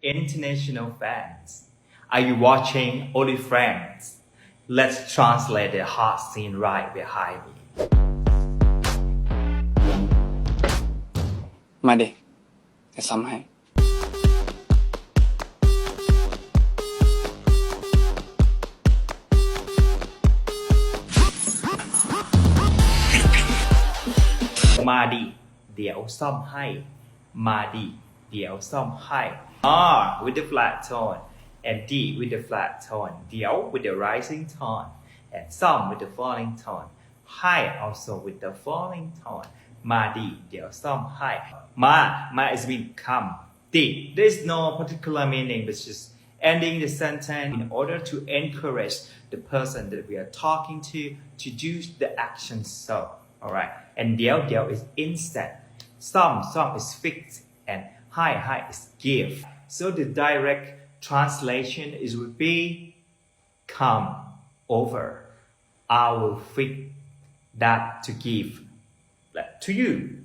international fans. Are you watching Only Friends? Let's translate the hot scene right behind me. มาดิจะซ้ำให้ มาดิเดี๋ยวซ่อมให้มาดิเดี๋ยวซ่อมให้ R with the flat tone and D with the flat tone เดี๋ยว with the rising tone and ซ่อม with the falling tone ให้ also with the falling tone มาดิเดี๋ยวซ่อมให้มา is mean come ดิ there is no particular meaning but just ending the sentence in order to encourage the person that we are talking to do the action so alright and เดี๋ยว is instant some is fixed and hi is give so the direct translation is would be come over I will fix that to give to you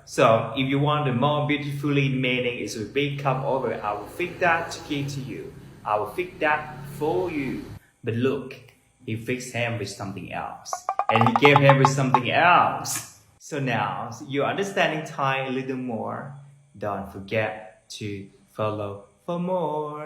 so if you want the more beautifully meaning it would be come over I will fix that to give to you I will fix that for you but look he fixed him with something else and he gave him with something else so now you're understanding Thai a little more don't forget to follow for more